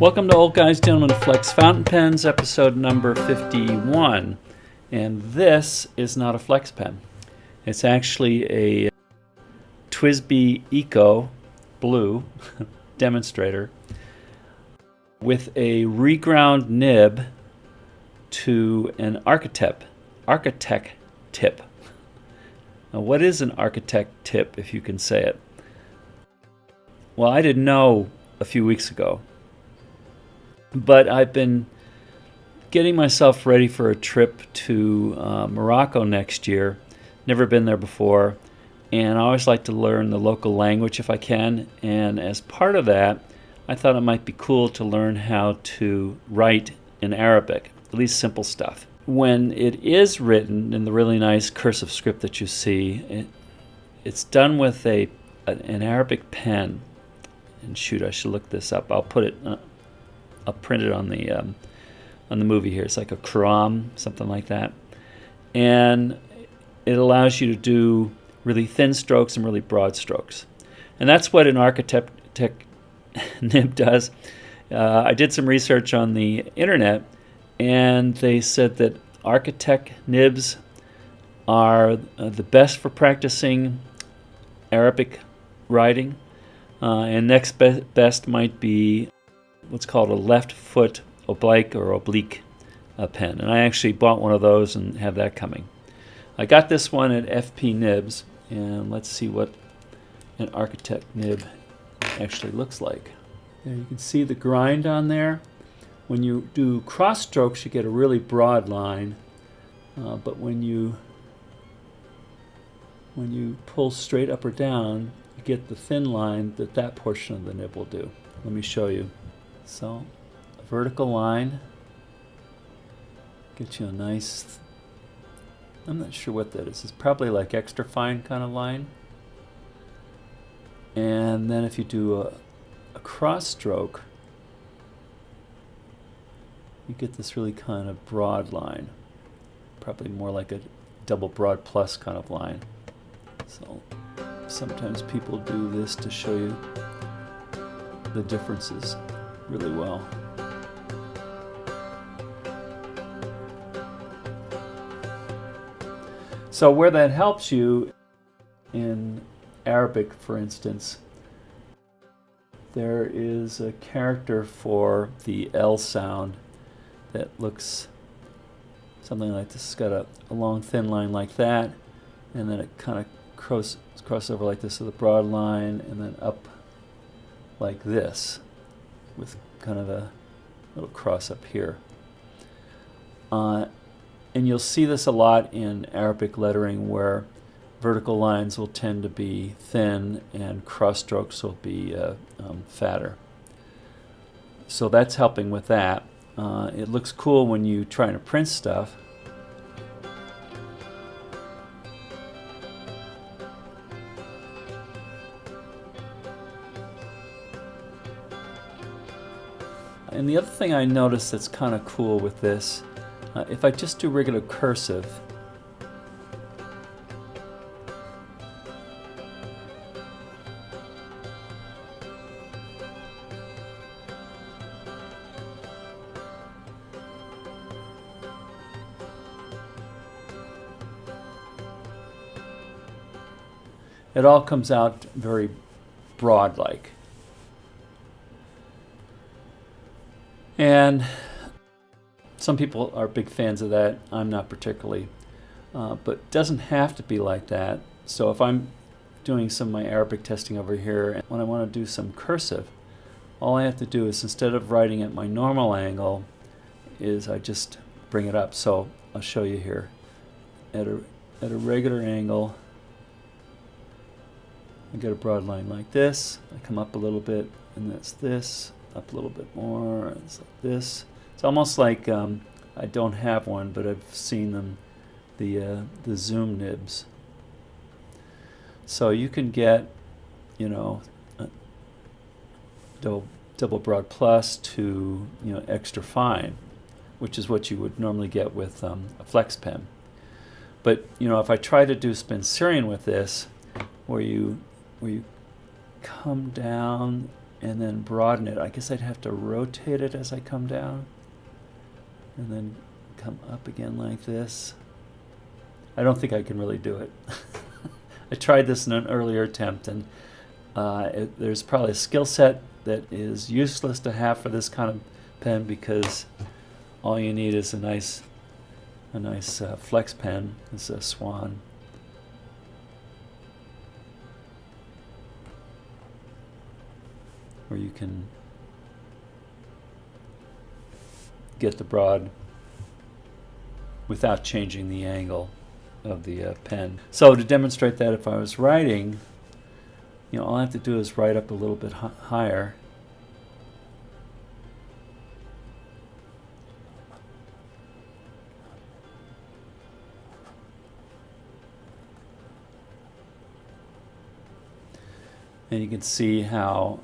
Welcome to Old Guys, Gentlemen Flex Fountain Pens, episode number 51. And this is not a flex pen. It's actually a TWSBI ECO blue demonstrator with a reground nib to an architect tip. Now, what is an architect tip, if you can say it? Well, I didn't know a few weeks ago, but I've been getting myself ready for a trip to Morocco next year. Never been there before, and I always like to learn the local language if I can, and as part of that, I thought it might be cool to learn how to write in Arabic, at least simple stuff. When it is written in the really nice cursive script that you see, it's done with an Arabic pen. And shoot, I should look this up. I'll print it on the movie here. It's like a Quran, something like that, and it allows you to do really thin strokes and really broad strokes, and that's what an architect nib does. I did some research on the internet, and they said that architect nibs are the best for practicing Arabic writing. And next best might be what's called a left foot oblique pen. And I actually bought one of those and have that coming. I got this one at FPNIBS, and let's see what an architect nib actually looks like. There you can see the grind on there. When you do cross strokes, you get a really broad line, but when you pull straight up or down, get the thin line that portion of the nib will do. Let me show you. So, a vertical line gets you a nice, I'm not sure what that is. It's probably like extra fine kind of line. And then if you do a cross stroke, you get this really kind of broad line. Probably more like a double broad plus kind of line. So sometimes people do this to show you the differences really well. So where that helps you in Arabic, for instance, there is a character for the L sound that looks something like this. It's got a long thin line like that, and then it kind of cross over like this with a broad line, and then up like this with kind of a little cross up here. And you'll see this a lot in Arabic lettering, where vertical lines will tend to be thin and cross strokes will be fatter. So that's helping with that. It looks cool when you try to print stuff. And the other thing I noticed that's kind of cool with this, if I just do regular cursive, it all comes out very broad-like. And some people are big fans of that. I'm not particularly, but it doesn't have to be like that. So if I'm doing some of my Arabic testing over here, and when I want to do some cursive, all I have to do is, instead of writing at my normal angle, is I just bring it up. So I'll show you here. At a regular angle, I get a broad line like this. I come up a little bit, and that's this. Up a little bit more, and it's like this. It's almost like I don't have one, but I've seen them, the zoom nibs. So you can get, you know, double broad plus to, you know, extra fine, which is what you would normally get with a flex pen. But you know, if I try to do Spencerian with this, where you come down and then broaden it. I guess I'd have to rotate it as I come down and then come up again like this. I don't think I can really do it. I tried this in an earlier attempt, and there's probably a skill set that is useless to have for this kind of pen, because all you need is a nice flex pen. This is a Swan. Where you can get the broad without changing the angle of the pen. So to demonstrate that, if I was writing, all I have to do is write up a little bit higher. And you can see how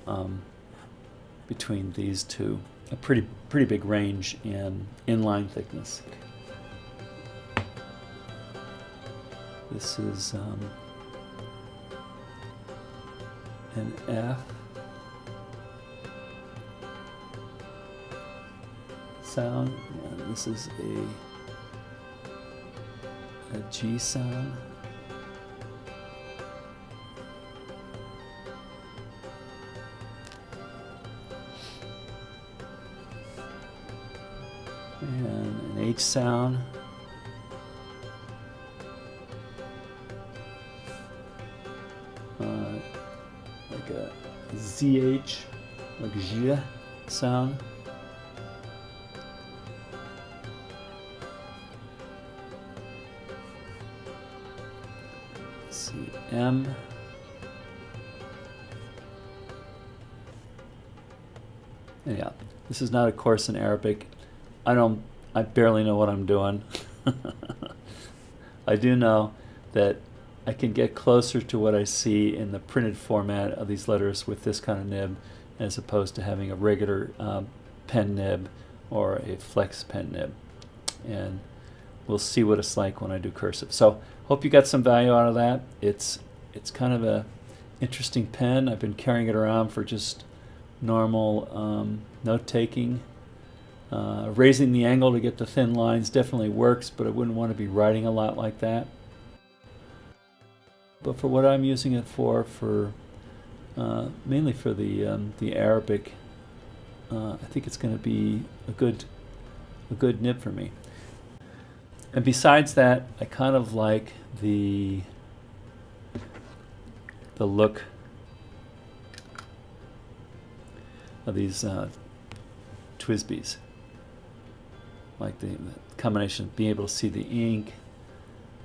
between these two, a pretty big range in inline thickness. This is an F sound, and this is a G sound. And an H sound. Like a ZH, like J sound. Let's see, M. Yeah, this is not a course in Arabic. I barely know what I'm doing. I do know that I can get closer to what I see in the printed format of these letters with this kind of nib, as opposed to having a regular pen nib or a flex pen nib. And we'll see what it's like when I do cursive. So hope you got some value out of that. It's kind of a interesting pen. I've been carrying it around for just normal note-taking. Raising the angle to get the thin lines definitely works, but I wouldn't want to be writing a lot like that. But for what I'm using it for mainly for the Arabic, I think it's going to be a good nib for me. And besides that, I kind of like the look of these TWSBIs. Like the combination of being able to see the ink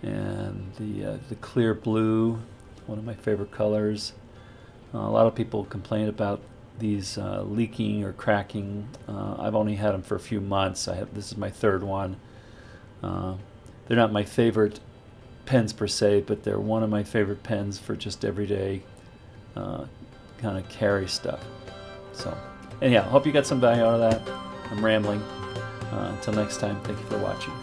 and the clear blue, one of my favorite colors. A lot of people complain about these leaking or cracking. I've only had them for a few months. This is my third one. They're not my favorite pens per se, but they're one of my favorite pens for just everyday kind of carry stuff. So anyhow, hope you got some value out of that. I'm rambling. Until next time, thank you for watching.